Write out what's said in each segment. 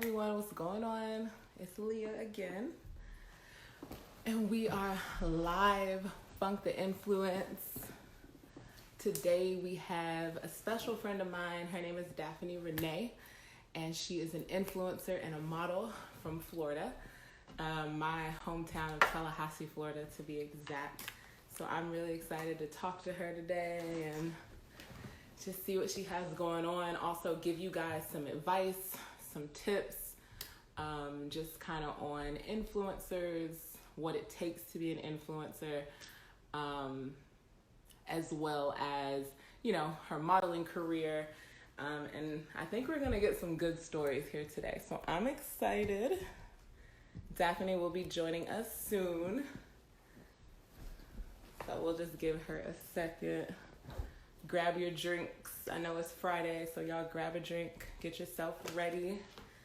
everyone, what's going on? It's Leah again, and we are live, Funk the Influence. Today we have a special friend of mine. Her name is Daphnee Renae, and she is an influencer and a model from Florida, my hometown of Tallahassee, Florida, to be exact. So I'm really excited to talk to her today and just see what she has going on. Also give you guys some advice, some tips, just kind of on influencers, what it takes to be an influencer, as well as, you know, her modeling career. And I think we're going to get some good stories here today. So I'm excited. Daphnee will be joining us soon. So we'll just give her a second. Grab your drinks. I know it's Friday, so y'all grab a drink. Get yourself ready.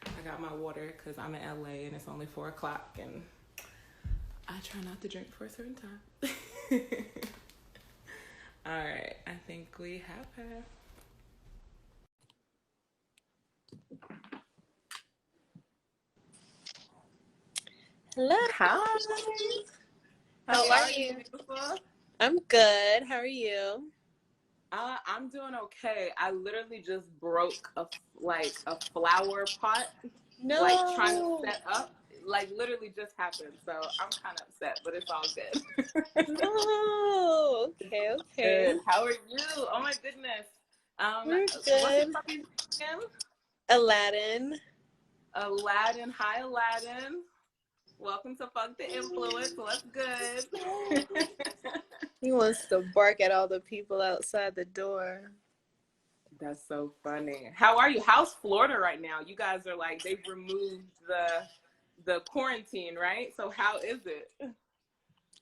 I got my water because I'm in LA and it's only 4 o'clock and I try not to drink for a certain time. All right, I think we have her. Hello. Hi. How are you, beautiful? I'm good. How are you? I'm doing okay. I literally just broke a flower pot. No. Like trying to set up. Like literally just happened. So I'm kind of upset, but it's all good. No. Okay. Good. How are you? Oh my goodness. We're What's your good. puppy's name? Aladdin. Aladdin. Hi, Aladdin. Welcome to Funk the Influence. What's good? He wants to bark at all the people outside the door. That's so funny. How are you? How's Florida right now? You guys are like, they've removed the quarantine, right? So how is it?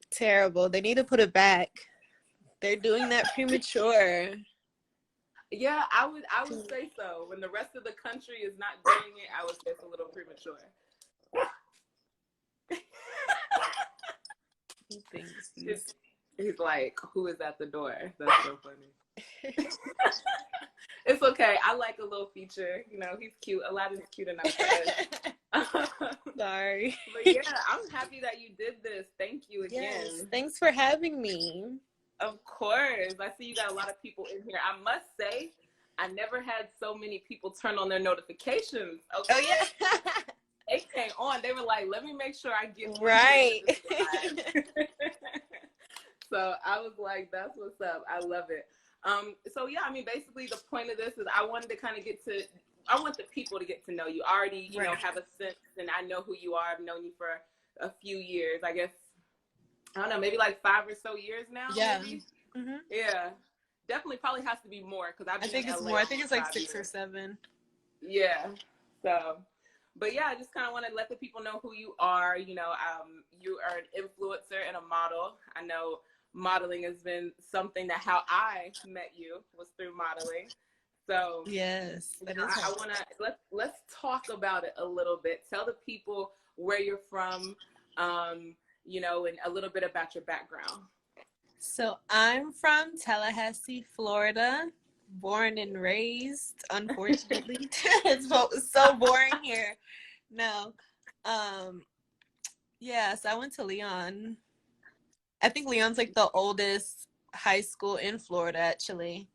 Terrible. They need to put it back. They're doing that premature. Yeah, I would say so. When the rest of the country is not doing it, I would say it's a little premature. He thinks he's like, who is at the door? That's so funny. It's okay. I like a little feature. You know, he's cute. Aladdin's cute enough for us. Sorry. But yeah, I'm happy that you did this. Thank you again. Yes, thanks for having me. Of course. I see you got a lot of people in here. I must say, I never had so many people turn on their notifications. Okay? Oh, yeah. They came on. They were like, let me make sure I get right. So I was like, that's what's up. I love it. So yeah, I mean, basically the point of this is I wanted to kind of I want the people to get to know you. I already, you know, have a sense and I know who you are. I've known you for a few years, I guess. I don't know, maybe like 5 or so years now. Yeah. Maybe? Mm-hmm. Yeah. Definitely probably has to be more because I think it's more. I think it's like 6 or 7. Yeah. So, but yeah, I just kind of want to let the people know who you are. You know, you are an influencer and a model. I know modeling has been something that how I met you was through modeling. So yes, I want to let's talk about it a little bit. Tell the people where you're from, you know, and a little bit about your background. So I'm from Tallahassee, Florida, born and raised, unfortunately. It's so boring here. No. Yeah, so I went to Leon. I think Leon's like the oldest high school in Florida, actually.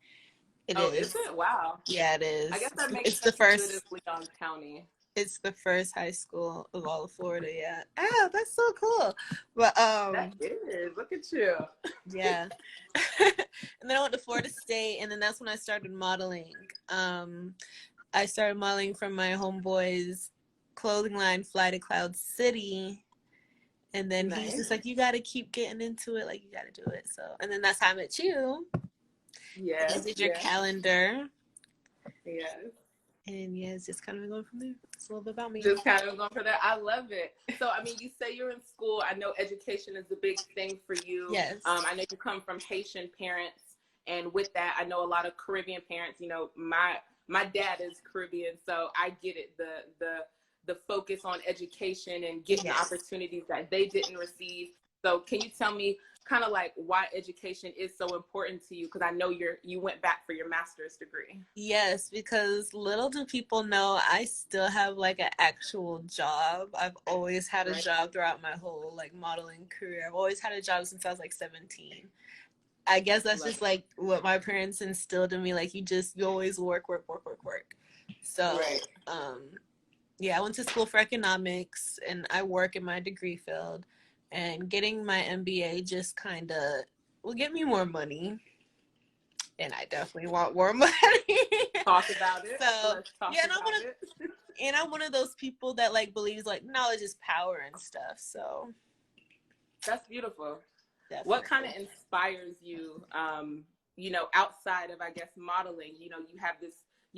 It is. Is it? Wow. Yeah, it is. I guess that makes it's sense. The first. It is Leon County. It's the first high school of all of Florida. Yeah. Oh, that's so cool. But that is. Look at you. Yeah. And then I went to Florida State, and then that's when I started modeling. I started modeling from my homeboy's clothing line, Fly to Cloud City. And then he's just like, you got to keep getting into it. Like, you got to do it. So, and then that's how I met you. Yeah. I did your calendar. Yes. And yeah, it's just kind of going from there. It's a little bit about me. Just kind of going for that. I love it. So, I mean, you say you're in school. I know education is a big thing for you. Yes. I know you come from Haitian parents. And with that, I know a lot of Caribbean parents. You know, my dad is Caribbean, so I get it. The focus on education and getting the opportunities that they didn't receive. So can you tell me kind of like why education is so important to you, because I know you went back for your master's degree. Yes, because little do people know I still have like an actual job. I've always had a job throughout my whole like modeling career. I've always had a job since I was like 17. I guess that's just like what my parents instilled in me. Like you always work. So, yeah, I went to school for economics and I work in my degree field, and getting my MBA just kind of will get me more money. And I definitely want more money. Talk about it. So, let's talk yeah, about it. And I'm one of those people that like believes like knowledge is power and stuff. So that's beautiful. Definitely. What kind of inspires you, you know, outside of, I guess, modeling? You know, you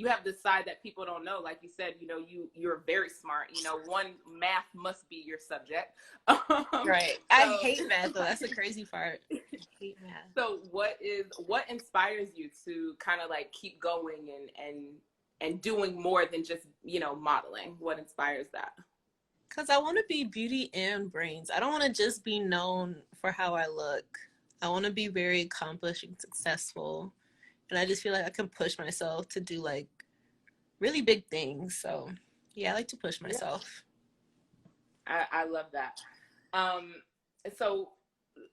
have this side that people don't know. Like you said, you know, you're very smart. You know, math must be your subject. Right. So, I hate math, though. That's the crazy part. I hate math. So what inspires you to kind of like keep going and doing more than just, you know, modeling? What inspires that? Because I want to be beauty and brains. I don't want to just be known for how I look. I want to be very accomplished and successful. And I just feel like I can push myself to do like really big things. So yeah, I like to push myself. I love that. So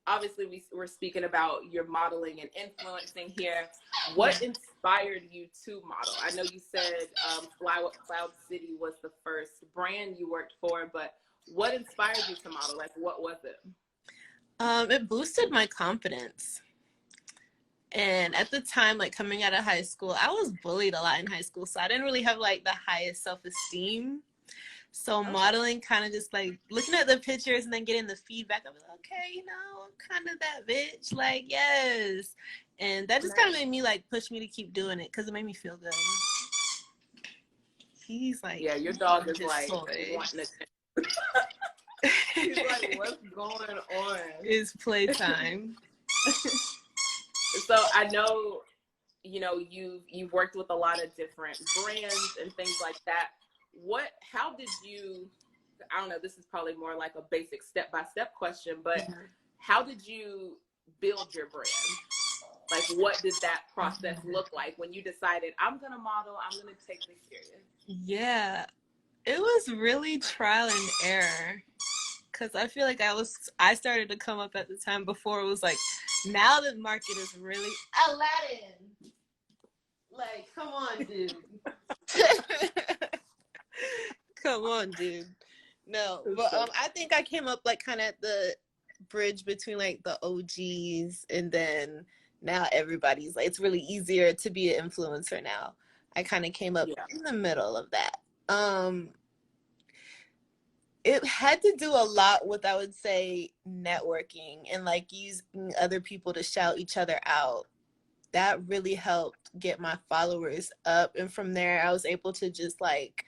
obviously we're speaking about your modeling and influencing here. What inspired you to model? I know you said Cloud City was the first brand you worked for, but what inspired you to model? Like, what was it? It boosted my confidence. And at the time, like coming out of high school, I was bullied a lot in high school. So I didn't really have like the highest self-esteem. So modeling kind of just like looking at the pictures and then getting the feedback. I was like, okay, you know, I'm kind of that bitch. Like, yes. And that just kind of made me like push me to keep doing it because it made me feel good. He's like, yeah, your dog is like wanting to. He's like, what's going on? It's playtime. So I know, you know, you've worked with a lot of different brands and things like that. How did you, I don't know, this is probably more like a basic step-by-step question, but how did you build your brand? Like, what did that process look like when you decided, I'm going to model, I'm going to take this serious? Yeah, it was really trial and error. Because I feel like I started to come up at the time before it was like, now the market is really Aladdin. Like, come on, dude. Come on, dude. No, but I think I came up like kind of at the bridge between like the OGs and then now everybody's like, it's really easier to be an influencer now. I kind of came up in the middle of that. It had to do a lot with, I would say, networking and like using other people to shout each other out. That really helped get my followers up. And from there, I was able to just like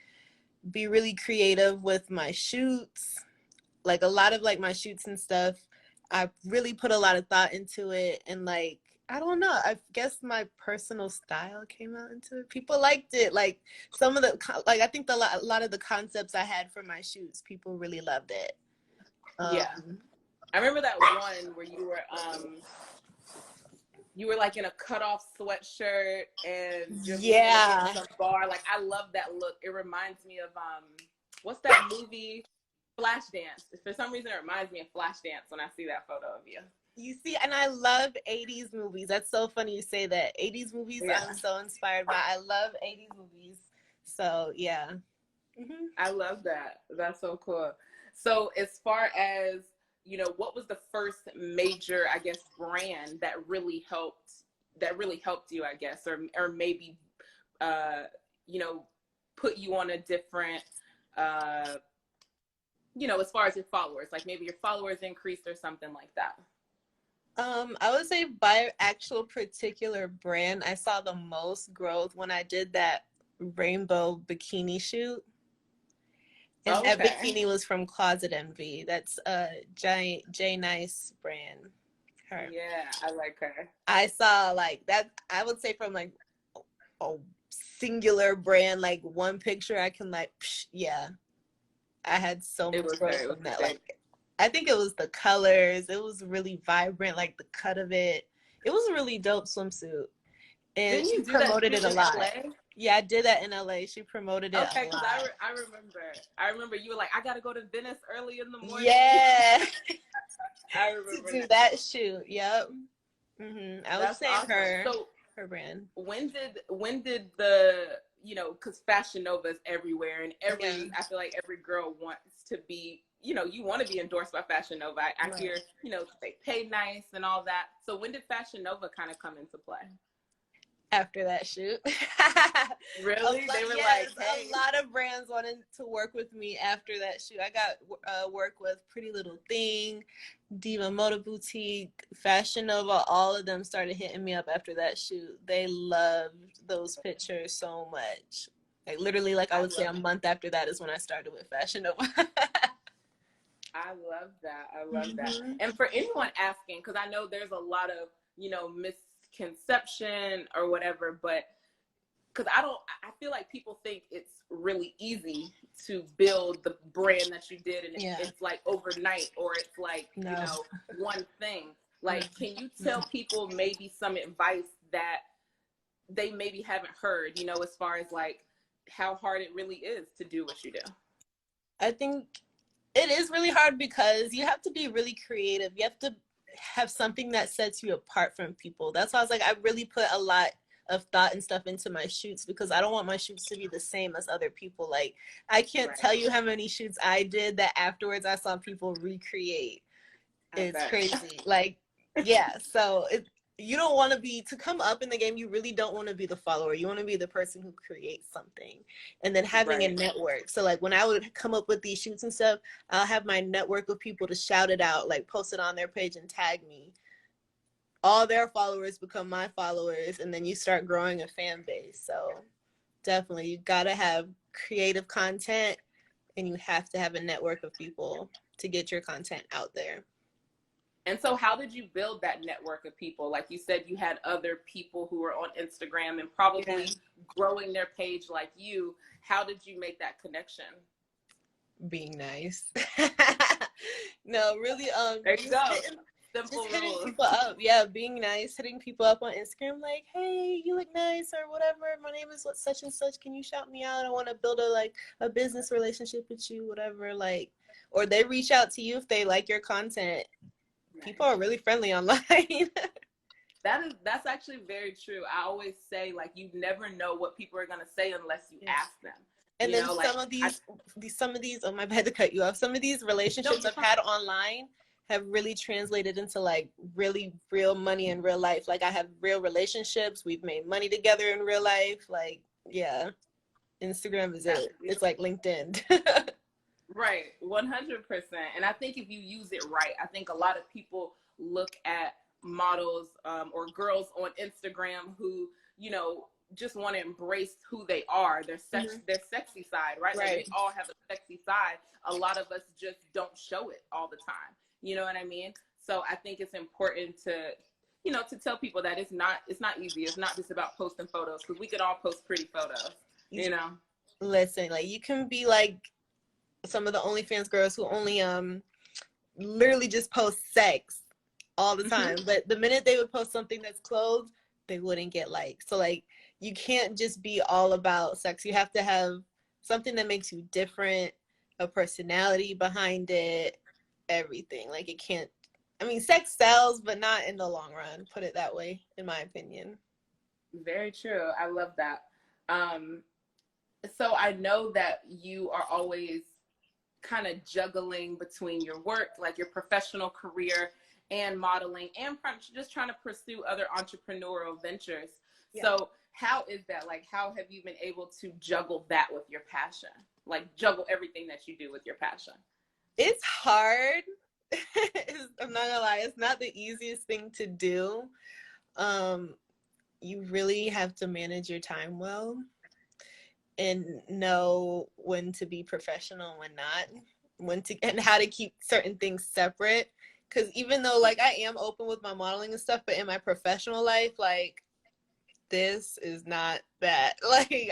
be really creative with my shoots. Like a lot of like my shoots and stuff, I really put a lot of thought into it. And like, I don't know, I guess my personal style came out into it. People liked it. Like some of the, like I think a lot of the concepts I had for my shoots, people really loved it. Yeah. I remember that one where you were like in a cutoff sweatshirt and just some bar. Like, I love that look. It reminds me of what's that movie? Flashdance. For some reason, it reminds me of Flashdance when I see that photo of you. You see, and I love 80s movies. That's so funny you say that. 80s movies I'm so inspired by. I love 80s movies. So, yeah. I love that. That's so cool. So, as far as, you know, what was the first major, I guess, brand that really helped you, I guess, or maybe, you know, put you on a different, you know, as far as your followers, like maybe your followers increased or something like that? I would say by actual particular brand, I saw the most growth when I did that rainbow bikini shoot. And that bikini was from Closet Envy. That's a J Nice brand. Her. Yeah, I like her. I saw like that, I would say from like a singular brand, like one picture I can like, I had so much growth from that. Like, I think it was the colors. It was really vibrant, like the cut of it. It was a really dope swimsuit. And Didn't she you do that promoted it shoot a in lot. LA? Yeah, I did that in LA. She promoted it Okay, a because lot. I remember you were like, I gotta go to Venice early in the morning. Yeah. I To remember do that shoot. Yep. I would That's say awesome. So her brand. when did the, you know, because Fashion Nova is everywhere, and Yeah. I feel like every girl wants to be, you know, you want to be endorsed by Fashion Nova. I hear, you know, they pay nice and all that. So when did Fashion Nova kind of come into play? After that shoot. Really? They were like, hey. A lot of brands wanted to work with me after that shoot. I got work with Pretty Little Thing, Diva Moda Boutique, Fashion Nova. All of them started hitting me up after that shoot. They loved those pictures so much. Like literally, like I would say a month after that is when I started with Fashion Nova. I love that. I love that. And for anyone asking, because I know there's a lot of, you know, misconception or whatever, but because I feel like people think it's really easy to build the brand that you did, and it's like overnight, or it's like, you know, one thing. Like, can you tell people maybe some advice that they maybe haven't heard, you know, as far as like how hard it really is to do what you do? I think it is really hard because you have to be really creative. You have to have something that sets you apart from people. That's why I was like, I really put a lot of thought and stuff into my shoots, because I don't want my shoots to be the same as other people. Like, I can't tell you how many shoots I did that afterwards I saw people recreate. It's crazy. Like, yeah. So you don't want to come up in the game. You really don't want to be the follower. You want to be the person who creates something, and then having a network. So like when I would come up with these shoots and stuff, I'll have my network of people to shout it out, like post it on their page and tag me. All their followers become my followers, and then you start growing a fan base. So definitely, you gotta have creative content, and you have to have a network of people to get your content out there. And so how did you build that network of people? Like you said, you had other people who were on Instagram and probably growing their page like you. How did you make that connection? Being nice. No, really, there you go. Simple just hitting people up. Yeah, being nice, hitting people up on Instagram like, hey, you look nice, or whatever. My name is such and such. Can you shout me out? I want to build a business relationship with you, whatever. Like, or they reach out to you if they like your content. People are really friendly online. That's actually very true. I always say, like, you never know what people are gonna say unless you ask them. And then some of these, oh, my bad to cut you off. Some of these relationships I've had online have really translated into like really real money in real life. Like I have real relationships. We've made money together in real life. Like, yeah, Instagram is it. It's like LinkedIn. Right, 100%. And I think if you use it right, I think a lot of people look at models or girls on Instagram who, you know, just want to embrace who they are, their sexy side, right? Like they all have a sexy side. A lot of us just don't show it all the time. You know what I mean? So I think it's important to, you know, to tell people that it's not easy. It's not just about posting photos, because we could all post pretty photos, you know? Listen, like you can be like some of the OnlyFans girls who only literally just post sex all the time. But the minute they would post something that's clothed, they wouldn't get likes. So like you can't just be all about sex. You have to have something that makes you different, a personality behind it, everything. Like it can't, I mean, sex sells, but not in the long run, put it that way, in my opinion. Very true. I love that. So I know that you are always kind of juggling between your work, like your professional career, and modeling, and just trying to pursue other entrepreneurial ventures. Yeah. So how is that? Like, how have you been able to juggle that with your passion? Like juggle everything that you do with your passion? It's hard. I'm not gonna lie, it's not the easiest thing to do. You really have to manage your time well and know when to be professional and when not, and how to keep certain things separate. Because even though like I am open with my modeling and stuff, but in my professional life, like this is not that. Like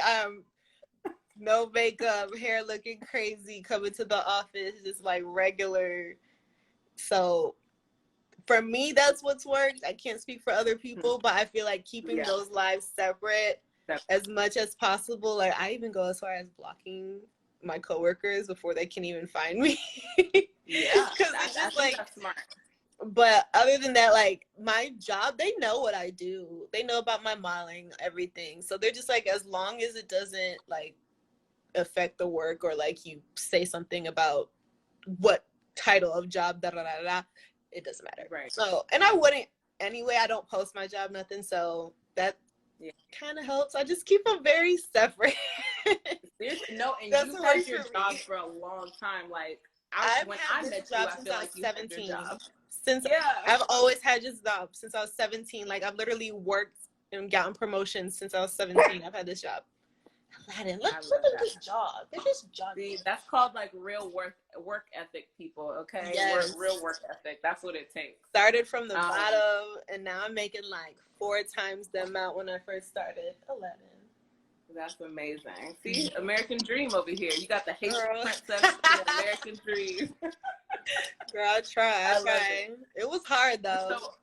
no makeup, hair looking crazy, coming to the office just like regular So for me, that's what's worked. I can't speak for other people, but I feel like keeping those lives separate as much as possible. Like, I even go as far as blocking my coworkers before they can even find me. Yeah, because I it's just think like, that's smart. but other than that, like, my job, they know what I do. They know about my modeling, everything. So they're just like, as long as it doesn't like affect the work, or like you say something about what title of job, da da da da, it doesn't matter. Right. So, and I wouldn't anyway. I don't post my job, nothing. So that kind of helps. I just keep them very separate. No, and you've had your job for a long time. Like, when I met you, I feel like you had your job. I've always had this job since I was 17. Like, I've literally worked and gotten promotions since I was 17. I've had this job. Aladdin, look at this job. They're just jogging. See, that's called like real work ethic, people. Okay, real work ethic. That's what it takes. Started from the bottom, and now I'm making like 4 times the amount when I first started. Aladdin. That's amazing. See, American dream over here. You got the Haitian princess and the American dream. Girl, I tried. It was hard though. So,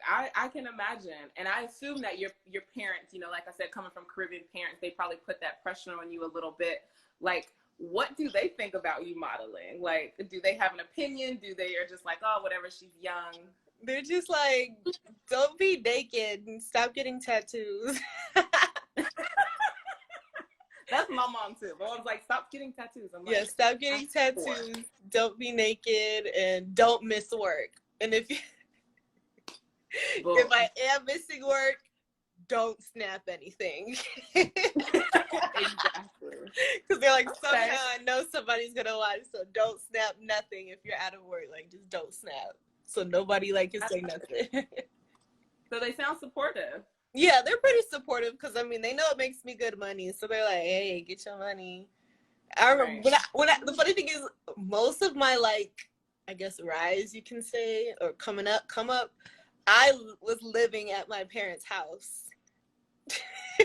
I can imagine, and I assume that your parents, you know, like I said, coming from Caribbean parents, they probably put that pressure on you a little bit. Like, what do they think about you modeling? Like, do they have an opinion? Do they are just like, oh, whatever, she's young? They're just like, don't be naked and stop getting tattoos. That's my mom too. My mom's like, stop getting tattoos. I'm like, stop getting tattoos. Don't be naked, and don't miss work. And if I am missing work, don't snap anything. Exactly. Because they're like, somehow I know somebody's gonna watch, so don't snap nothing if you're out of work. Like, just don't snap, so nobody like can say nothing. So they sound supportive. Yeah, they're pretty supportive because I mean they know it makes me good money, so they're like, hey, get your money. I remember the funny thing is, most of my like, I guess, rise, you can say, or come up, I was living at my parents' house.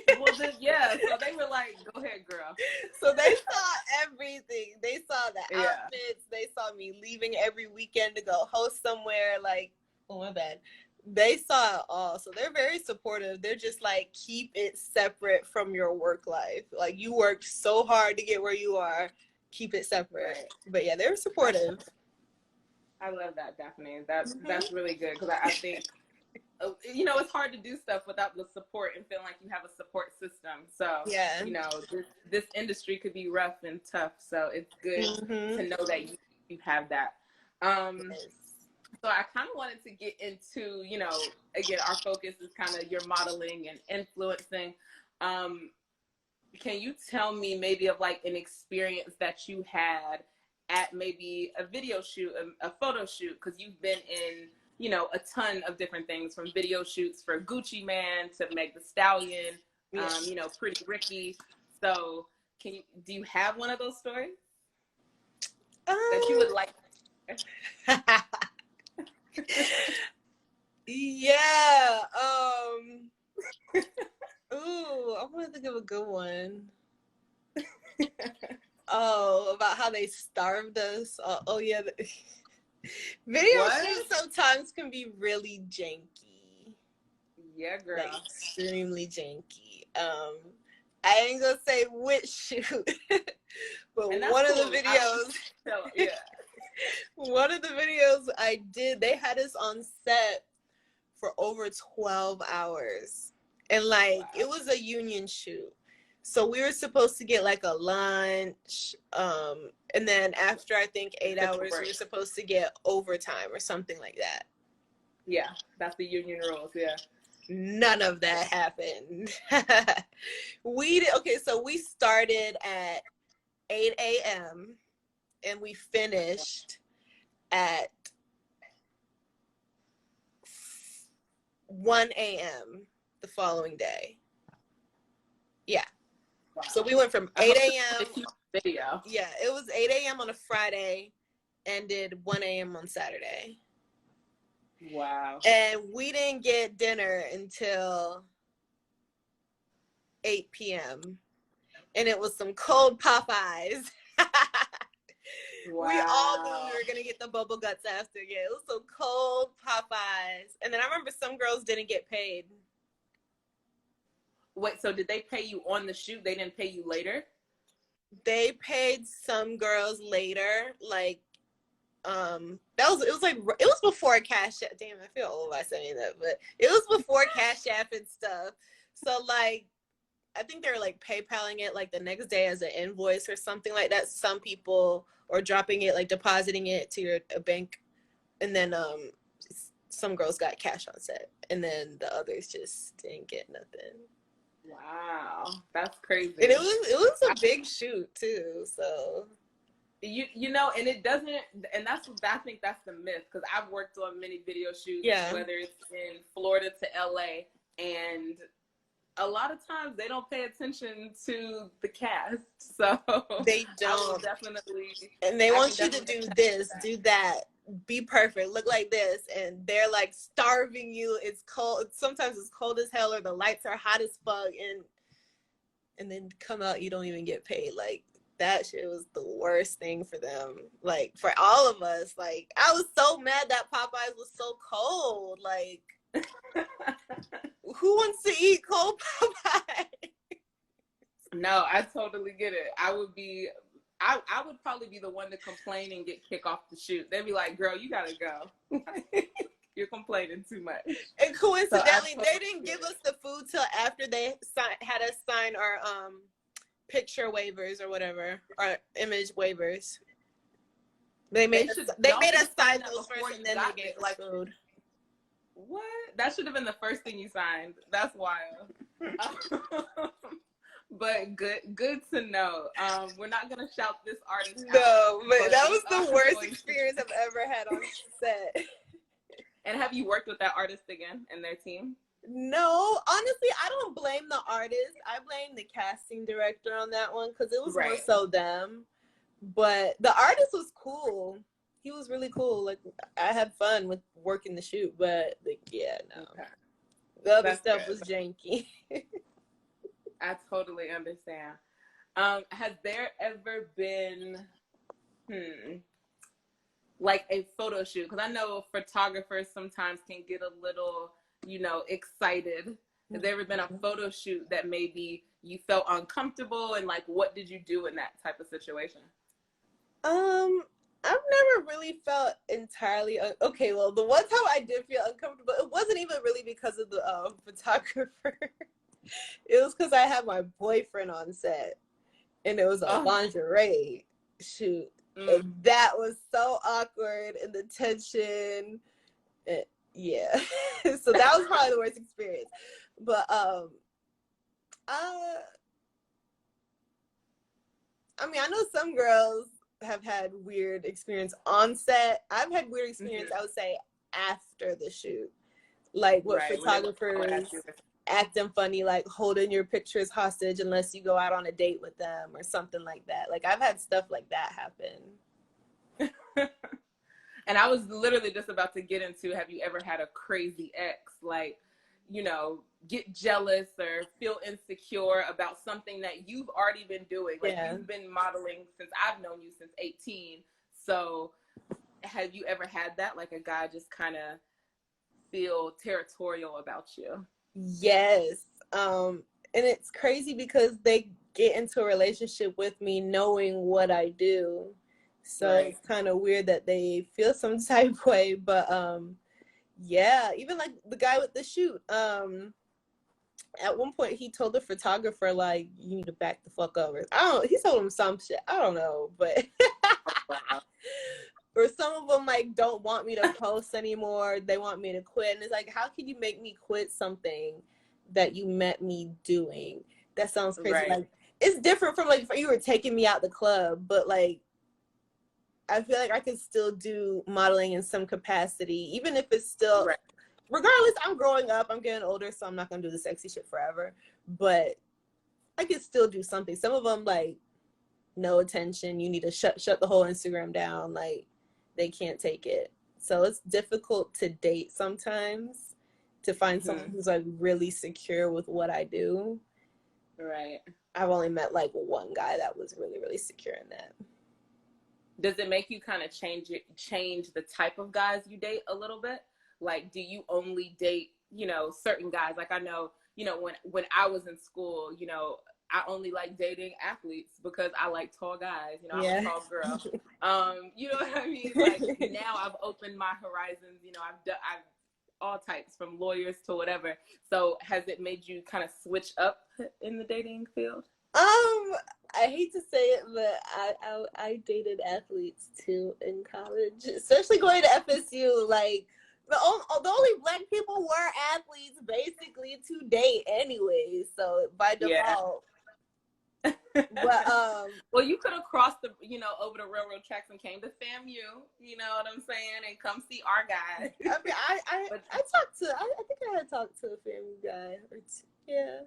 Well, then, so they were like, go ahead, girl. So they saw everything. They saw the outfits. They saw me leaving every weekend to go host somewhere. Like, oh, my bad. They saw it all. So they're very supportive. They're just like, keep it separate from your work life. Like, you worked so hard to get where you are. Keep it separate. Right. But yeah, they're supportive. I love that, Daphnee. That's really good, because I think, you know, it's hard to do stuff without the support and feeling like you have a support system. So, you know, this industry could be rough and tough. So it's good to know that you have that. So I kind of wanted to get into, you know, again, our focus is kind of your modeling and influencing. Can you tell me maybe of like an experience that you had at maybe a video shoot, a photo shoot, because you've been in, you know, a ton of different things, from video shoots for Gucci Man to Meg the Stallion, you know, Pretty Ricky. So do you have one of those stories that you would like? Yeah. Ooh, I want to think of a good one. Oh, about how they starved us. Oh yeah. Video shoots sometimes can be really janky. Yeah, girl. Like, extremely janky. I ain't gonna say which shoot, but one of the videos. One of the videos I did, they had us on set for over 12 hours. And like, it was a union shoot. So we were supposed to get like a lunch. And then after, I think, 8 hours, we were supposed to get overtime or something like that. Yeah, that's the union rules, yeah. None of that happened. So we started at 8 a.m. and we finished at 1 a.m. the following day. Yeah. Wow. So we went from 8 a.m. Video. Yeah, it was 8 a.m. on a Friday, ended 1 a.m. on Saturday. Wow. And we didn't get dinner until 8 p.m. And it was some cold Popeyes. We all knew Wow. we were gonna get the bubble guts after. Yeah, it was so cold, Popeyes. And then I remember some girls didn't get paid. Wait, so did they pay you on the shoot? They didn't pay you later? They paid some girls later, like it was before Cash App. Damn, I feel old by saying that, but it was before Cash App and stuff. So like I think they were like PayPaling it like the next day as an invoice or something like that. Some people, or dropping it, like depositing it to a bank, and then some girls got cash on set, and then the others just didn't get nothing. Wow, that's crazy. And it was a big shoot too, so you know, and it doesn't, and I think that's the myth, because I've worked on many video shoots, yeah, whether it's in Florida to LA, and a lot of times they don't pay attention to the cast, so they don't. Definitely, and they want you to do this, do that, be perfect, look like this, and they're like starving you. It's cold. Sometimes it's cold as hell, or the lights are hot as fuck, and then come out, you don't even get paid. Like that shit was the worst thing for them. Like for all of us. Like I was so mad that Popeyes was so cold. Like who wants to eat cold Popeyes? No, I totally get it. I would probably be the one to complain and get kicked off the shoot. They'd be like, girl, you gotta go. You're complaining too much. And coincidentally, they didn't give us the food till after they had us sign our picture waivers or whatever, our image waivers. They made us sign those first, and then they gave us food. What? That should have been the first thing you signed. That's wild. But good to know. We're not gonna shout this artist out. No, but that was the worst experience I've ever had on set. And have you worked with that artist again and their team? No, honestly, I don't blame the artist. I blame the casting director on that one, because it was more so them. But the artist was cool. He was really cool. Like I had fun with working the shoot, but like yeah, no. Okay. The other stuff was janky. I totally understand. Has there ever been like a photo shoot? Because I know photographers sometimes can get a little, excited. Has there ever been a photo shoot that maybe you felt uncomfortable, and like what did you do in that type of situation? I've never really felt entirely okay. Well, the one time I did feel uncomfortable, it wasn't even really because of the photographer. It was because I had my boyfriend on set, and it was a lingerie shoot. And that was so awkward, and the tension. Yeah. So that was probably the worst experience. But I mean, I know some girls have had weird experience on set. I've had weird experience, I would say, after the shoot. Like with photographers acting funny, like holding your pictures hostage unless you go out on a date with them or something like that. Like I've had stuff like that happen. And I was literally just about to get into, have you ever had a crazy ex, like, get jealous or feel insecure about something that you've already been doing? Like you've been modeling since I've known you since 18. So have you ever had that? Like a guy just kind of feel territorial about you? Yes. And it's crazy because they get into a relationship with me knowing what I do. So it's kind of weird that they feel some type of way. But yeah, even like the guy with the shoot. At one point he told the photographer, like, you need to back the fuck over. He told him some shit. I don't know, but or some of them like don't want me to post anymore. They want me to quit. And it's like, how can you make me quit something that you met me doing? That sounds crazy. Like it's different from like if you were taking me out the club, but like I feel like I can still do modeling in some capacity, even if it's still regardless, I'm growing up, I'm getting older, so I'm not gonna do the sexy shit forever. But I can still do something. Some of them like no attention. You need to shut the whole Instagram down. Like they can't take it. So it's difficult to date sometimes, to find someone who's like really secure with what I do. Right. I've only met like one guy that was really, really secure in that. does it make you kind of change the type of guys you date a little bit? Like, do you only date, you know, certain guys? Like, I know, you know, when I was in school, you know, I only like dating athletes because I like tall guys. You know, I'm a tall girl. You know what I mean? Like, now I've opened my horizons. You know, I've all types, from lawyers to whatever. So has it made you kind of switch up in the dating field? I hate to say it, but I dated athletes too in college, especially going to FSU. Like, the only black people were athletes basically to date anyway, so by default. Yeah. But well, you could have crossed the, you know, over the railroad tracks and came to FAMU, you know what I'm saying, and come see our guy. I mean, I talked to, I think I had talked to a FAMU guy or two. Yeah.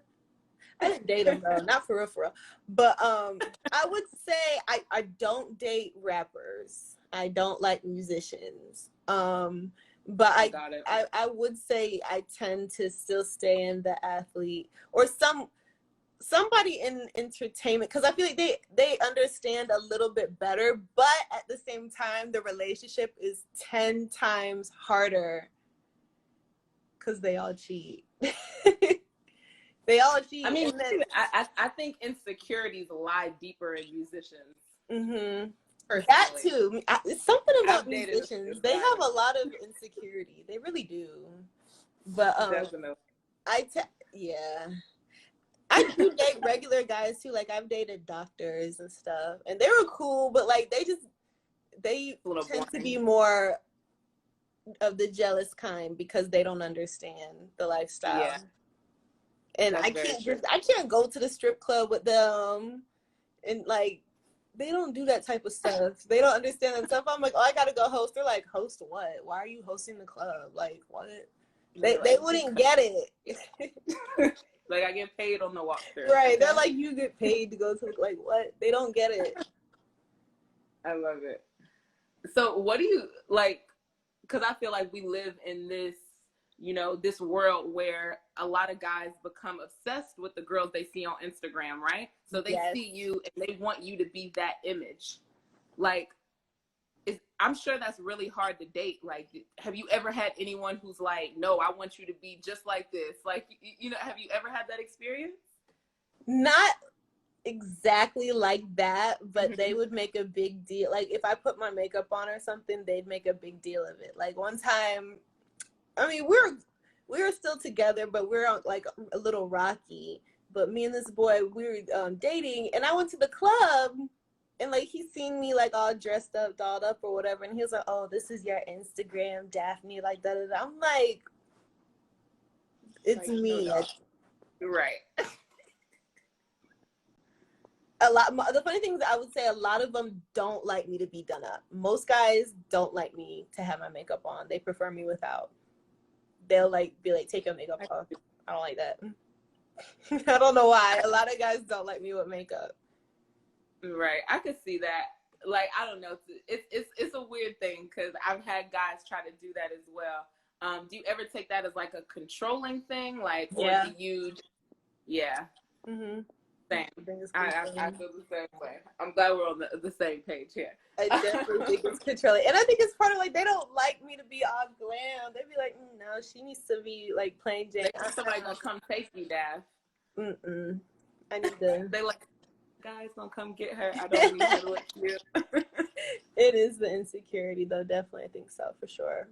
I didn't date him though, not for real. But I would say I don't date rappers. I don't like musicians. But I would say I tend to still stay in the athlete or somebody in entertainment, because I feel like they understand a little bit better, but at the same time the relationship is 10 times harder because they all cheat. They all cheat. I mean, I think insecurities lie deeper in musicians. Mm-hmm. That too. It's something about musicians. They have a lot of insecurity. They really do. But definitely. Yeah. I do date regular guys too. Like, I've dated doctors and stuff, and they were cool, but like they tend to be more of the jealous kind because they don't understand the lifestyle. Yeah. And I can't go to the strip club with them, and like, they don't do that type of stuff. They don't understand that stuff. I'm like, oh, I gotta go host. They're like, host what? Why are you hosting the club? Like, what? They wouldn't get it. Like, I get paid on the walkthrough. Right. They're like, you get paid to go to, like, what? They don't get it. I love it. So what do you, like, because I feel like we live in this, you know, this world where a lot of guys become obsessed with the girls they see on Instagram, right? So they see you and they want you to be that image. Like, I'm sure that's really hard to date. Like, have you ever had anyone who's like, no, I want you to be just like this? Like, you know, have you ever had that experience? Not exactly like that, but they would make a big deal. Like, if I put my makeup on or something, they'd make a big deal of it. Like, one time, I mean, we were still together, but we were like a little rocky. But me and this boy, we were dating, and I went to the club, and like, he seen me like all dressed up, dolled up or whatever, and he was like, "Oh, this is your Instagram, Daphnee," like that. I'm like, it's like, me. No, right. The funny thing is, I would say a lot of them don't like me to be done up. Most guys don't like me to have my makeup on. They prefer me without. They'll like be like, take your makeup off. I don't like that. I don't know why. A lot of guys don't like me with makeup. Right. I could see that. Like, I don't know. It's a weird thing because I've had guys try to do that as well. Do you ever take that as like a controlling thing? Like, or do you? Yeah. Mm-hmm. Same. I feel the same way. I'm glad we're on the same page here. I definitely think it's controlling. And I think it's part of, like, they don't like me to be all glam. They'd be like, no, she needs to be like plain Jane. Somebody gonna come take you, Daph. I need to. They like, guys gonna come get her. I don't need her to look cute. It is the insecurity though, definitely. I think so, for sure.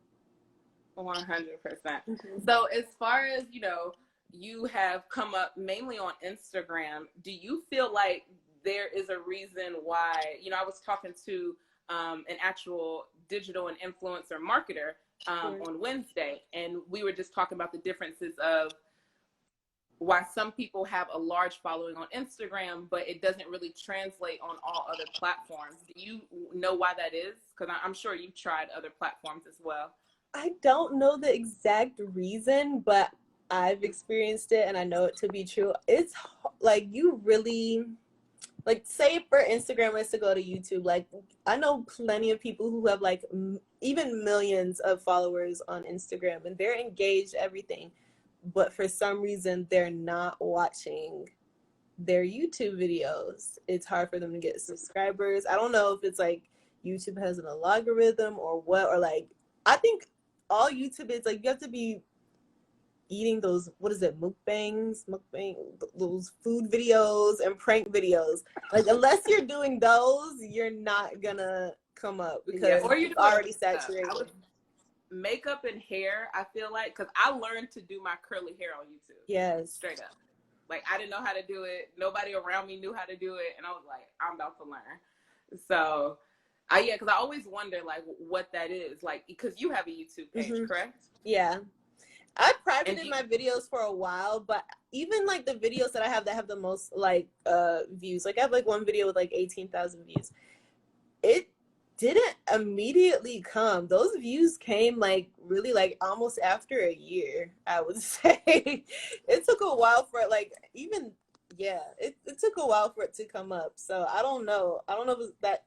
100%. So as far as, you know, you have come up mainly on Instagram, do you feel like there is a reason why, you know, I was talking to an actual digital and influencer marketer on Wednesday, and we were just talking about the differences of why some people have a large following on Instagram, but it doesn't really translate on all other platforms. Do you know why that is? Because I'm sure you've tried other platforms as well. I don't know the exact reason, but I've experienced it and I know it to be true. It's like, you really, like, say for Instagram is to go to YouTube. Like, I know plenty of people who have like even millions of followers on Instagram and they're engaged, everything. But for some reason, they're not watching their YouTube videos. It's hard for them to get subscribers. I don't know if it's like YouTube has an algorithm or what, or like, I think all YouTube is like, you have to be eating those, what is it, mukbang, those food videos and prank videos. Like, unless you're doing those, you're not gonna come up because or you're it's already saturated. Makeup and hair, I feel like, because I learned to do my curly hair on YouTube. Yes. Straight up. Like, I didn't know how to do it. Nobody around me knew how to do it. And I was like, I'm about to learn. So, yeah, because I always wonder, like, what that is. Like, because you have a YouTube page, correct? Yeah. I privated my videos for a while, but even, like, the videos that I have that have the most, like, views. Like, I have, like, one video with, like, 18,000 views. It didn't immediately come. Those views came like really like almost after a year, I would say. It took a while for it, like even it took a while for it to come up. So I don't know if that,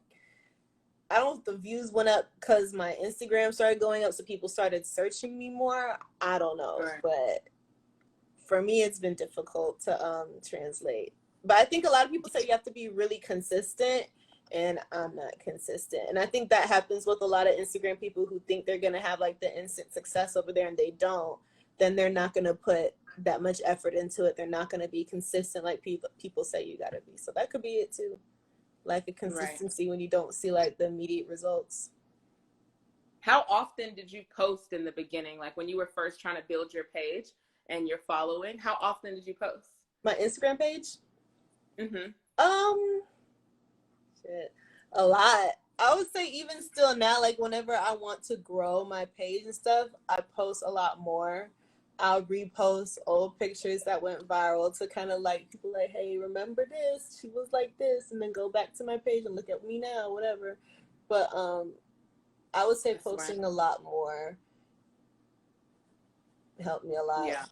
I don't know if the views went up because my Instagram started going up, so people started searching me more. I don't know. Right. But for me it's been difficult to translate. But I think a lot of people say you have to be really consistent, and I'm not consistent. And I think that happens with a lot of Instagram people who think they're going to have like the instant success over there and they don't. Then they're not going to put that much effort into it. They're not going to be consistent like people say you got to be. So that could be it too. Like a consistency, right, when you don't see like the immediate results. How often did you post in the beginning? Like when you were first trying to build your page and your following, how often did you post? My Instagram page? A lot. I would say even still now, like whenever I want to grow my page and stuff, I post a lot more. I'll repost old pictures that went viral to kind of like people like, hey, remember this? She was like this, and then go back to my page and look at me now, whatever. But I would say posting a lot more helped me a lot. Yeah.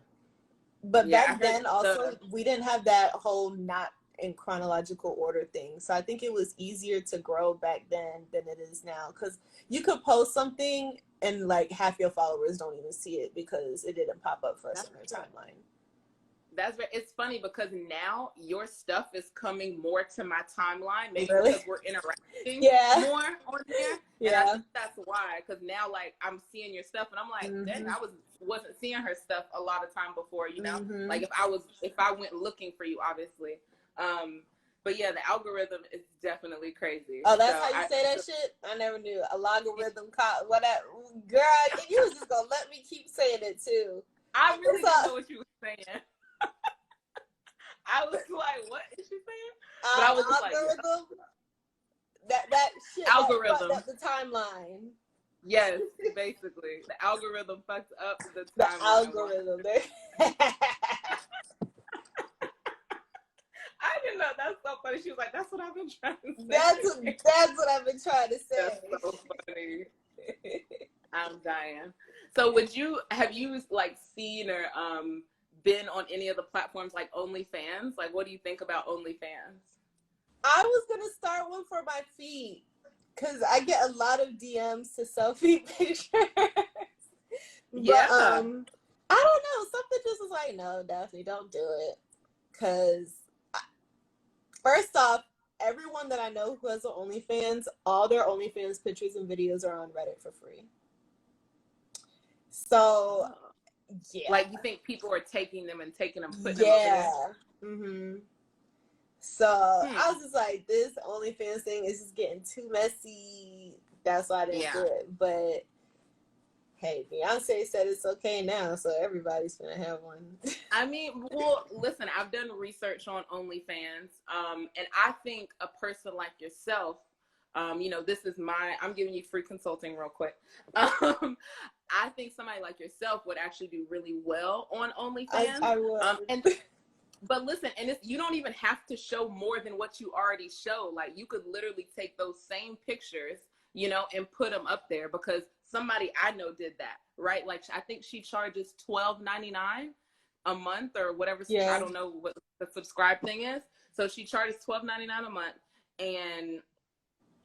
But back then also we didn't have that whole not in chronological order thing. So I think it was easier to grow back then than it is now. Because you could post something and like half your followers don't even see it because it didn't pop up for us in their timeline. It's funny because now your stuff is coming more to my timeline, maybe because we're interacting more on there. Yeah. And I think that's why, because now like I'm seeing your stuff and I'm like, dang, I wasn't seeing her stuff a lot of time before, you know? Like if I went looking for you, obviously. But yeah, the algorithm is definitely crazy. Oh, that's how you say that shit? I never knew. A logarithm, whatever. Girl, you was just gonna let me keep saying it too. I really didn't know what you were saying. I was like, what is she saying? But I was algorithm? Like, that shit. Algorithm. The timeline. Yes, basically. The algorithm fucks up the timeline. The algorithm. I didn't know. That's so funny. She was like, that's what I've been trying to say. That's what I've been trying to say. That's so funny. I'm dying. So have you like seen or been on any of the platforms like OnlyFans? Like, what do you think about OnlyFans? I was going to start one for my feet because I get a lot of DMs to selfie pictures. Yeah. But, I don't know. Something just was like, no, Daphnee, don't do it. Because first off, everyone that I know who has an OnlyFans, all their OnlyFans pictures and videos are on Reddit for free. So, yeah. Like, you think people are taking them and putting them over there? Mm-hmm. So, I was just like, this OnlyFans thing is just getting too messy. That's why I didn't do it. But, hey, Beyonce said it's okay now, so everybody's gonna have one. I mean, well, listen, I've done research on OnlyFans, and I think a person like yourself, this is I'm giving you free consulting real quick. I think somebody like yourself would actually do really well on OnlyFans. I would. But listen, and you don't even have to show more than what you already show. Like, you could literally take those same pictures, and put them up there, because somebody I know did that, right? Like, I think she charges $12.99 a month or whatever. I don't know what the subscribe thing is. So she charges $12.99 a month, and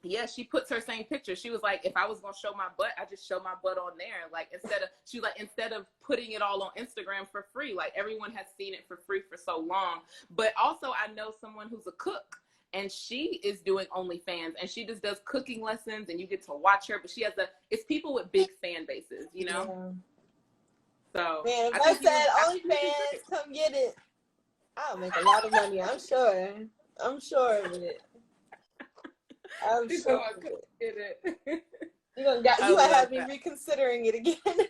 yeah, she puts her same picture. She was like, if I was gonna show my butt, I just show my butt on there. Like, instead of putting it all on Instagram for free, like everyone has seen it for free for so long. But also, I know someone who's a cook, and she is doing OnlyFans, and she just does cooking lessons, and you get to watch her. But she has it's people with big fan bases, you know. Yeah. So man, if I said OnlyFans, come get it. I'll make a lot of money. I'm sure. I'm sure of it. I'm sure of it. You gonna have me reconsidering it again.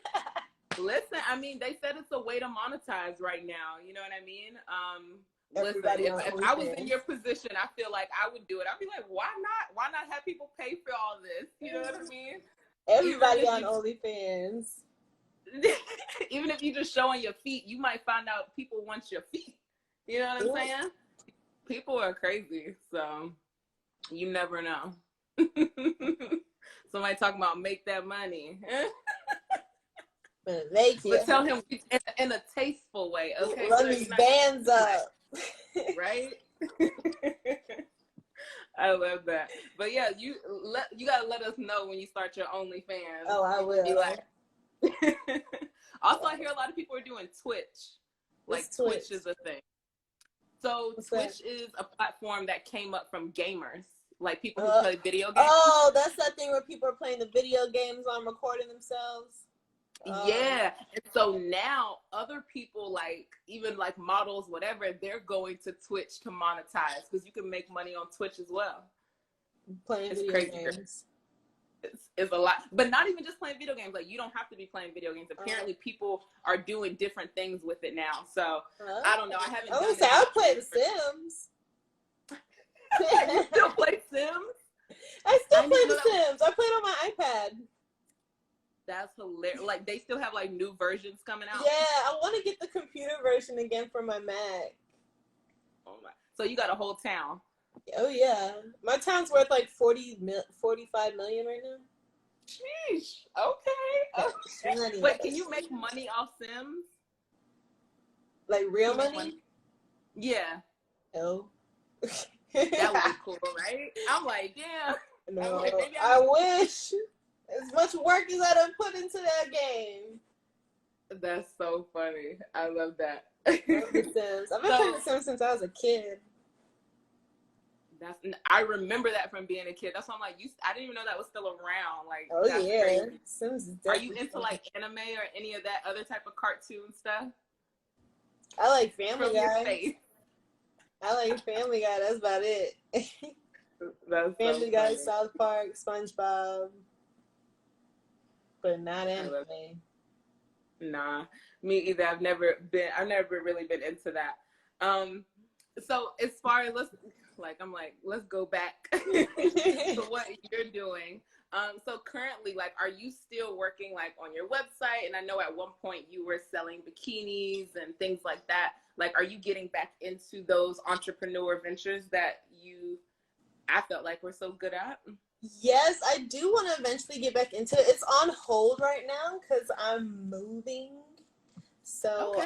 Listen, I mean, they said it's a way to monetize right now. You know what I mean? Listen, if I was in your position, I feel like I would do it. I'd be like, why not? Why not have people pay for all this? You know what I mean? Everybody on OnlyFans. Even if you're just showing your feet, you might find out people want your feet. You know what I'm saying? People are crazy, so you never know. Somebody talking about make that money. But tell him in a tasteful way, okay? Run these bands up. Right? I love that. But yeah, you gotta let us know when you start your OnlyFans. Oh, I will. Be like... Also, I hear a lot of people are doing Twitch. Like Twitch is a thing. So Twitch is a platform that came up from gamers, like people who play video games. Oh, that's that thing where people are playing the video games on recording themselves. Yeah, and so now other people, like even like models, whatever, they're going to Twitch to monetize because you can make money on Twitch as well. Playing video games. It's a lot, but not even just playing video games. Like you don't have to be playing video games. Apparently, people are doing different things with it now. So I don't know. I haven't. I play The Sims. You still play Sims? I still play The Sims. I play it on my iPad. That's hilarious. Like they still have like new versions coming out. Yeah, I want to get the computer version again for my Mac. Oh my! So you got a whole town. Oh yeah, my town's worth like 45 million right now. Sheesh. Okay. Wait, can you make money off Sims? Like real money? Yeah. No. That would be cool, right? I'm like, damn. No, I wish. As much work as I done put into that game. That's so funny. I love that. I love The Sims. I've been playing The Sims since I was a kid. I remember that from being a kid. That's why I'm like, I didn't even know that was still around. Like, crazy. Sims is Are you into like anime or any of that other type of cartoon stuff? I like Family Guy. I like Family Guy. That's about it. That's Family Guy, South Park, SpongeBob, but not anime. Nah, me either. I've never really been into that. So as far as let's go back to what you're doing. So currently, like, are you still working like on your website? And I know at one point you were selling bikinis and things like that. Like, are you getting back into those entrepreneur ventures that I felt like we're so good at? Yes, I do want to eventually get back into it. It's on hold right now because I'm moving. So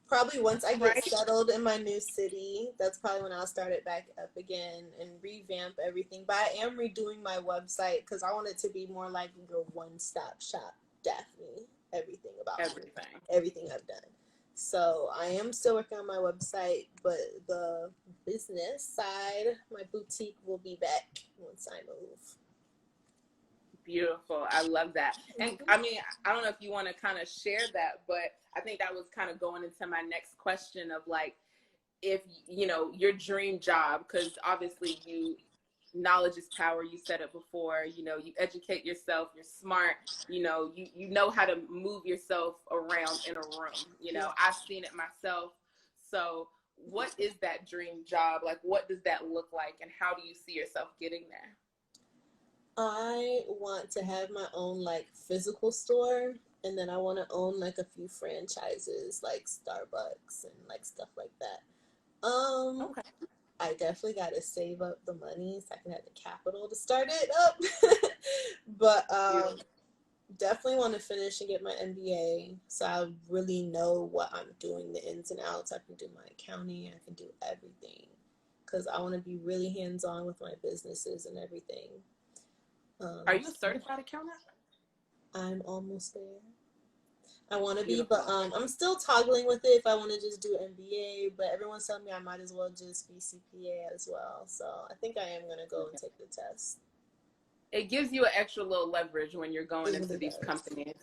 probably once I get settled in my new city, that's probably when I'll start it back up again and revamp everything. But I am redoing my website because I want it to be more like your one-stop shop, Daphnee. Everything about everything I've done. So I am still working on my website, but the business side, my boutique will be back once I move. Beautiful. I love that. And I mean, I don't know if you want to kind of share that, but I think that was kind of going into my next question of like, if, you know, your dream job, because obviously knowledge is power. You said it before, you know, you educate yourself, you're smart, you know how to move yourself around in a room. You know, I've seen it myself. So what is that dream job? Like, what does that look like? And how do you see yourself getting there? I want to have my own like physical store, and then I want to own like a few franchises like Starbucks and like stuff like that. I definitely got to save up the money so I can have the capital to start it up. But definitely want to finish and get my MBA so I really know what I'm doing, the ins and outs. I can do my accounting, I can do everything because I want to be really hands-on with my businesses and everything. Are you a certified accountant? I'm almost there. I want to be, Beautiful. but I'm still toggling with it if I want to just do MBA, but everyone's telling me I might as well just be CPA as well. So I think I am going to go and take the test. It gives you an extra little leverage when you're going into these companies.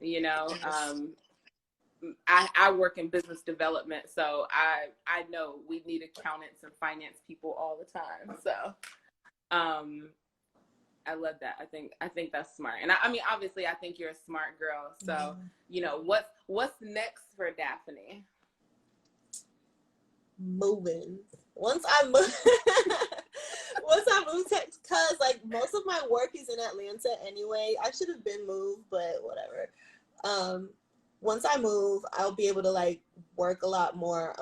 You know, I work in business development, so I know we need accountants and finance people all the time. So I love that. I think that's smart. And I mean, obviously, I think you're a smart girl. So, you know, what's next for Daphnee? Moving. Once I move to, cause like most of my work is in Atlanta anyway. I should have been moved, but whatever. Once I move, I'll be able to like work a lot more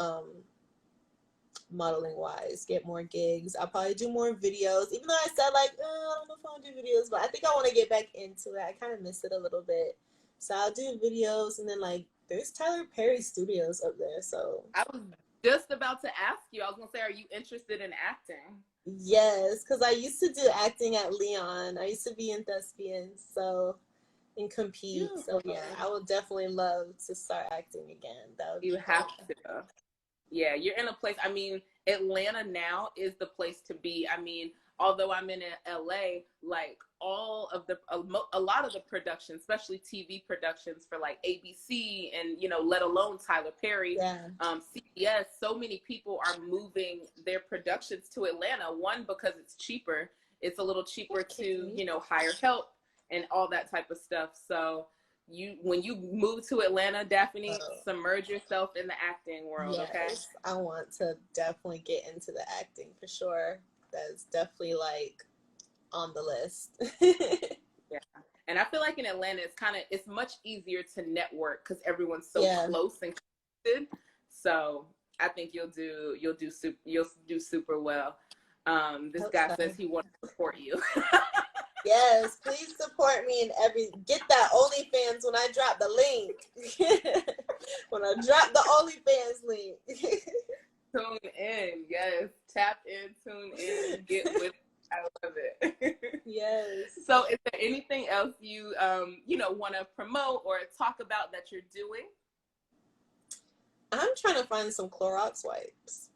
modeling wise, get more gigs. I'll probably do more videos, even though I said like, I don't know if I want to do videos, but I think I want to get back into it. I kind of miss it a little bit. So I'll do videos, and then like there's Tyler Perry Studios up there. So I was just about to ask you. I was gonna say, are you interested in acting? Yes, because I used to do acting at Leon. I used to be in Thespians, and compete. So yeah, I would definitely love to start acting again. That would you have to. Yeah, you're in a place. I mean, Atlanta now is the place to be. I mean, although I'm in LA, like all of a lot of the productions, especially TV productions for like ABC and, you know, let alone Tyler Perry, CBS, so many people are moving their productions to Atlanta. One, because it's cheaper. It's a little cheaper to, you know, hire help and all that type of stuff. So when you move to Atlanta, Daphnee, submerge yourself in the acting world. Yes, okay, I want to definitely get into the acting for sure. That's definitely like on the list. Yeah, and I feel like in Atlanta it's much easier to network because everyone's so close and connected. So I think you'll do super well. This guy says he wants to support you. Yes, please support me in get that OnlyFans when I drop the link. When I drop the OnlyFans link. Tune in, yes. Tap in, tune in, get with. I love it. Yes. So, is there anything else you want to promote or talk about that you're doing? I'm trying to find some Clorox wipes.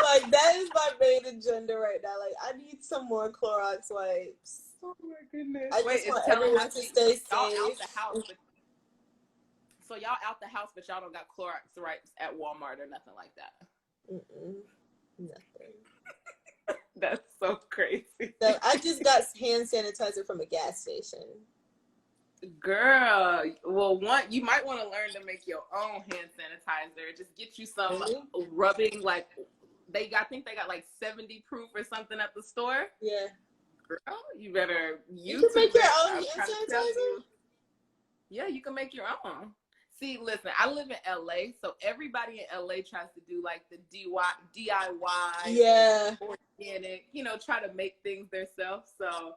Like that is my main agenda right now. Like I need some more Clorox wipes. Oh my goodness! I just want everyone to stay safe. Y'all out the house, so y'all out the house, but y'all don't got Clorox wipes at Walmart or nothing like that. Nothing. That's so crazy. So I just got hand sanitizer from a gas station. Girl, well, you might want to learn to make your own hand sanitizer. Just get you some rubbing, like I think they got like 70 proof or something at the store. Yeah. Girl, you better You can make your own hand sanitizer? Yeah, you can make your own. See, listen, I live in LA, so everybody in LA tries to do like the DIY, organic, try to make things themselves. So,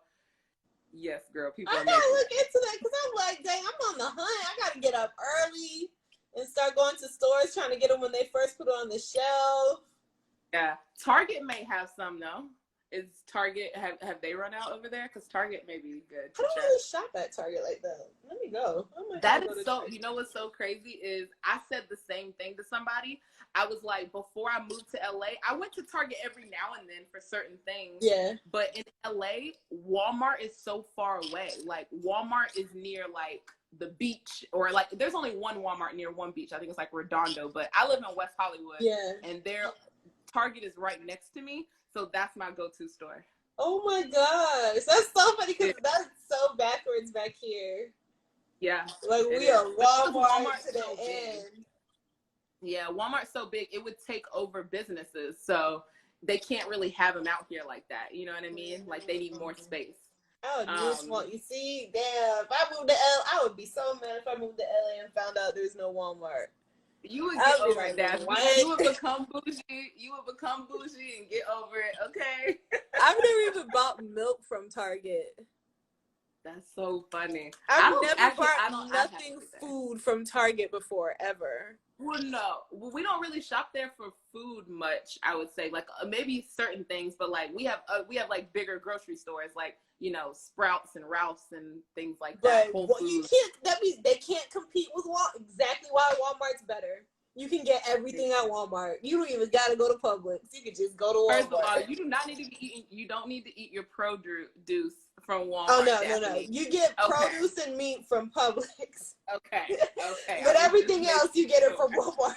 yes, girl, people I gotta look into that because I'm like, dang, I'm on the hunt. I gotta get up early and start going to stores trying to get them when they first put it on the shelf. Yeah, Target may have some though. Is Target have they run out over there? Because Target may be good. I don't really shop at Target like that. Let me go. That is so. You know what's so crazy is I said the same thing to somebody. I was like, before I moved to LA, I went to Target every now and then for certain things. Yeah. But in LA, Walmart is so far away. Like Walmart is near like the beach, or like there's only one Walmart near one beach. I think it's like Redondo. But I live in West Hollywood. Yeah. And Target is right next to me. So that's my go-to store. Oh my gosh. That's so funny because that's so backwards back here. Yeah. Like we are Walmart to the end. Yeah, Walmart's so big, it would take over businesses. So they can't really have them out here like that. You know what I mean? Like they need more space. I would just you see, damn, if I moved to LA, I would be so mad if I moved to LA and found out there's no Walmart. You would get over it, Dad. You would become bougie. You would become bougie and get over it, okay? I've never even bought milk from Target. That's so funny. I've never I bought have nothing to say. food from Target before, ever. Well, no, we don't really shop there for food much. I would say, like maybe certain things, but like we have like bigger grocery stores, like Sprouts and Ralph's and things like that. But Whole you Foods. can't. That means they can't compete with Walmart. Exactly why Walmart's better. You can get everything at Walmart. You don't even gotta go to Publix. You can just go to Walmart. First of all, you do not need to be eating. You don't need to eat your produce from Walmart. Oh no. Daphnee. You get produce and meat from Publix. Okay. But everything else you get it from Walmart.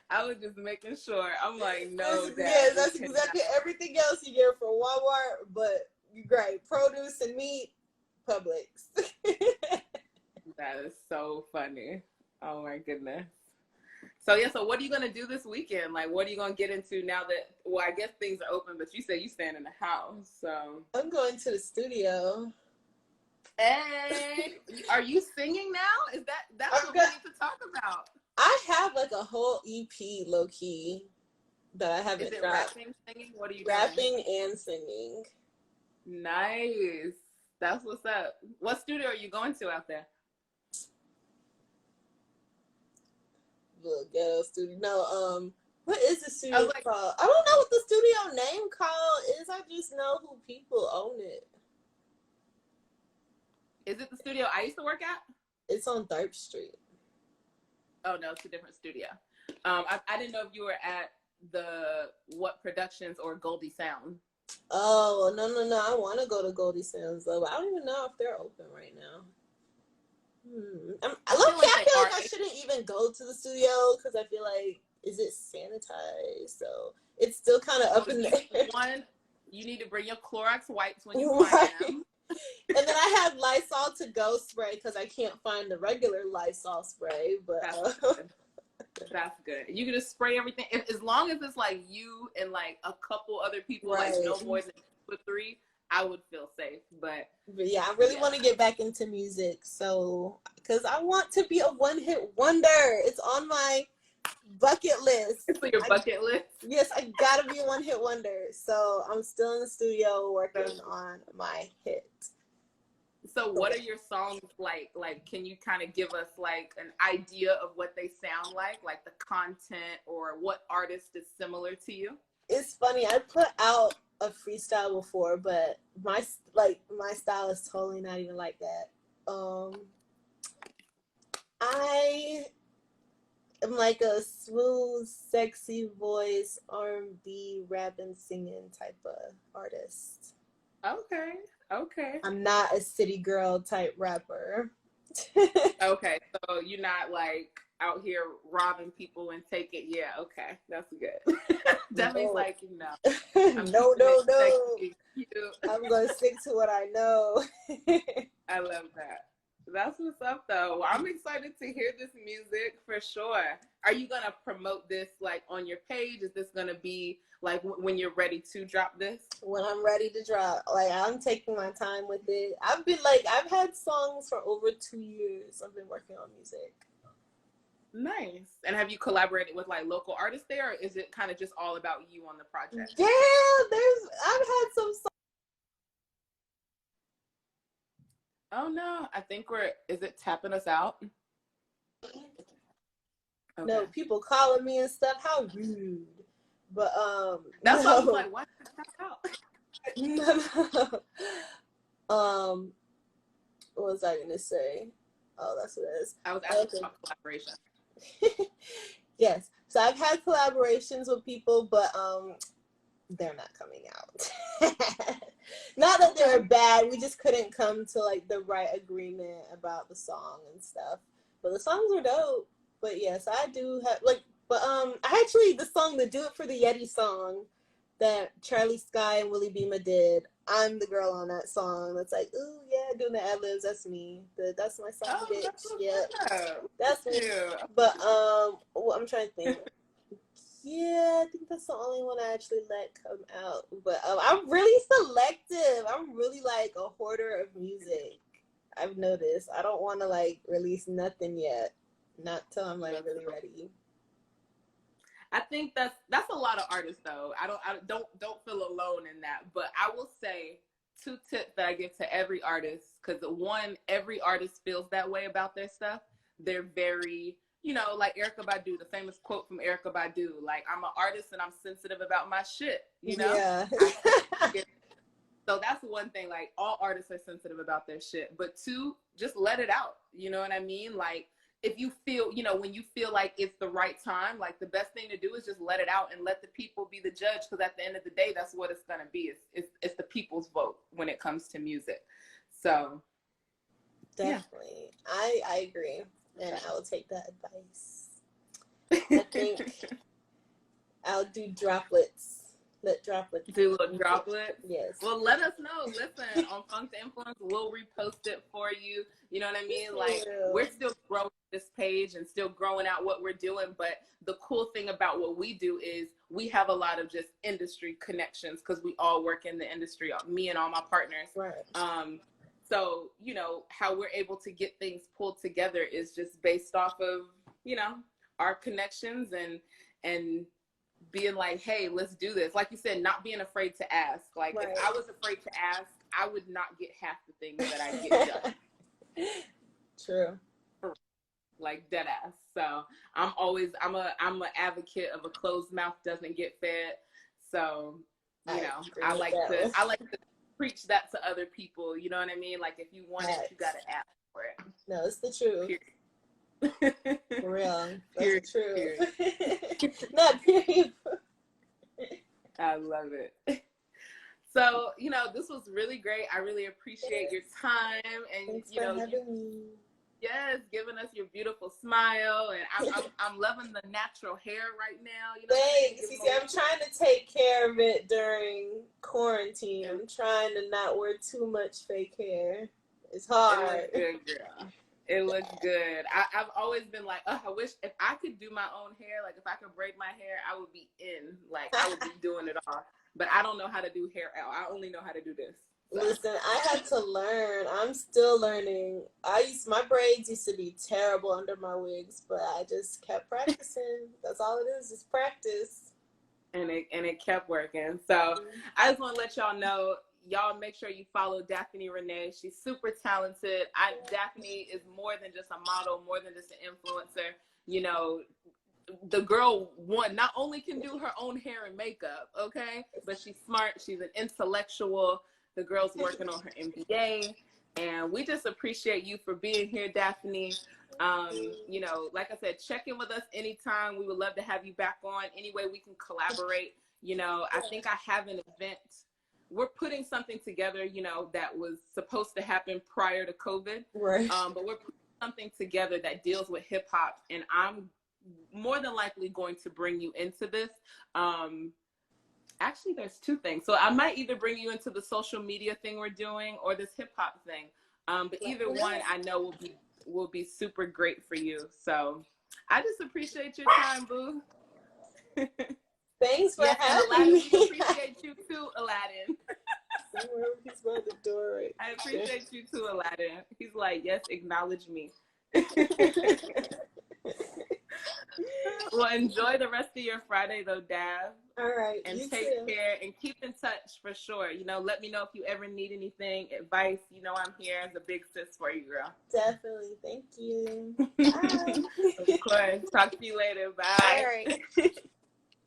I was just making sure. I'm like, no. That's exactly everything else you get from Walmart. But you're right, produce and meat, Publix. That is so funny. Oh my goodness. So yeah, so what are you gonna do this weekend? Like, what are you gonna get into now that? Well, I guess things are open, but you say you stand in the house, so I'm going to the studio. Hey, are you singing now? That's what we need to talk about? I have like a whole EP, low key, that I haven't dropped. Rapping, singing? What are you rapping doing? And singing. Nice. That's what's up. What studio are you going to out there? Little ghetto studio. No, what is the studio called? I don't know what the studio name called is. I just know who people own it. Is it the studio I used to work at? It's on 3rd Street. Oh no, it's a different studio. I didn't know if you were at the What Productions or Goldie Sound. Oh no! I want to go to Goldie Sounds though, but I don't even know if they're open right now. I feel like I shouldn't even go to the studio because I feel like, is it sanitized? So it's still kind of up in there. One, you need to bring your Clorox wipes when you find them. And then I have Lysol to go spray because I can't find the regular Lysol spray. But that's good. You can just spray everything as long as it's like you and like a couple other people, right. Like no more than 2 or 3. I would feel safe, but yeah, I really want to get back into music, so because I want to be a one-hit wonder. It's on my bucket list. It's on your bucket list? Yes, I gotta be a one-hit wonder. So I'm still in the studio working on my hit. So what are your songs like? Like, can you kind of give us like an idea of what they sound like the content, or what artist is similar to you? It's funny. I put out a freestyle before, but my style is totally not even like that. I am like a smooth, sexy voice, R&B, rapping, singing type of artist. Okay. I'm not a city girl type rapper. Okay, so you're not like out here robbing people and taking. Yeah, okay, that's good. Definitely like no. I'm gonna stick to what I know. I love that. That's what's up, though. Well, I'm excited to hear this music for sure. Are you gonna promote this like on your page? Is this gonna be like when you're ready to drop this? When I'm ready to drop, like I'm taking my time with it. I've had songs for over 2 years. I've been working on music. Nice. And have you collaborated with like local artists there, or is it kind of just all about you on the project? Yeah, I've had some songs. Oh no, I think is it tapping us out? Okay. No, people calling me and stuff. How rude. But that's why I was like, why did it tap out? What was I gonna say? Oh, that's what it is. I was asking about collaboration. Yes. So I've had collaborations with people, but they're not coming out. Not that they're bad. We just couldn't come to like the right agreement about the song and stuff. But the songs are dope. But yes, I do have I actually, the song, the Do It for the Yeti song that Charlie Sky and Willie Beamer did, I'm the girl on that song. That's like, ooh yeah, doing the ad-libs, that's me. That's my song, bitch. Yeah, that's me. But I'm trying to think. Yeah, I think that's the only one I actually let come out. But I'm really selective. I'm really like a hoarder of music. I've noticed. I don't want to like release nothing yet. Not till I'm like really ready. I think that's a lot of artists though. I don't feel alone in that. But I will say, two tips that I give to every artist, because one, every artist feels that way about their stuff. They're very, you know, like Erykah Badu, the famous quote from Erykah Badu, like, I'm an artist and I'm sensitive about my shit, you know? Yeah. So that's one thing, like, all artists are sensitive about their shit. But two, just let it out, you know what I mean? Like, if you feel, you know, when you feel like it's the right time, like, the best thing to do is just let it out and let the people be the judge, because at the end of the day, that's what it's going to be. It's the people's vote when it comes to music. So definitely. Yeah. I agree, and I will take that advice. I think I'll do droplets. Let droplets. Do little droplets? Yes. Well, let us know. Listen, on Funk the Influence, we'll repost it for you. You know what I mean? Like, we're still growing this page and still growing out what we're doing. But the cool thing about what we do is we have a lot of just industry connections, because we all work in the industry, me and all my partners. Right. So, you know, how we're able to get things pulled together is just based off of, you know, our connections and being like, hey, let's do this. Like you said, not being afraid to ask. Like, right. If I was afraid to ask, I would not get half the things that I get done. True. Like, dead ass. So I'm an advocate of a closed mouth doesn't get fed. So, you know, I like to preach that to other people. You know what I mean? Like, if you want it, you gotta ask for it. No, it's the truth. For real. That's true. Not period. I love it. So, you know, this was really great. I really appreciate your time, and thanks for having me. Yes, giving us your beautiful smile, and I'm loving the natural hair right now. You know, thanks. You see, I'm trying to take care of it during quarantine. I'm trying to not wear too much fake hair. It's hard. It looks good, girl. It looks good. I've always been like, oh, I wish if I could do my own hair, like if I could braid my hair, I would be in. Like, I would be doing it all. But I don't know how to do hair. I only know how to do this. So. Listen, I had to learn. I'm still learning. My braids used to be terrible under my wigs, but I just kept practicing. That's all it is practice. And it kept working. So I just want to let y'all know, y'all make sure you follow Daphnee Renae. She's super talented. Daphnee is more than just a model, more than just an influencer. You know, the girl not only can do her own hair and makeup, okay, but she's smart. She's an intellectual. The girl's working on her MBA, and we just appreciate you for being here, Daphnee. You know, like I said, check in with us anytime. We would love to have you back on. Any way we can collaborate. You know, I think I have an event. We're putting something together, you know, that was supposed to happen prior to COVID. Right. But we're putting something together that deals with hip hop, and I'm more than likely going to bring you into this. Actually, there's two things. So I might either bring you into the social media thing we're doing or this hip hop thing. But either one I know will be super great for you. So I just appreciate your time, boo. Thanks for having me. We appreciate you too, Aladdin. He's by the door. Right? I appreciate you too, Aladdin. He's like, yes, acknowledge me. Well, enjoy the rest of your Friday, though, Dav. All right. And take care and keep in touch for sure. You know, let me know if you ever need anything, advice. You know, I'm here as a big sis for you, girl. Definitely. Thank you. Bye. Of course. Talk to you later. Bye. All right.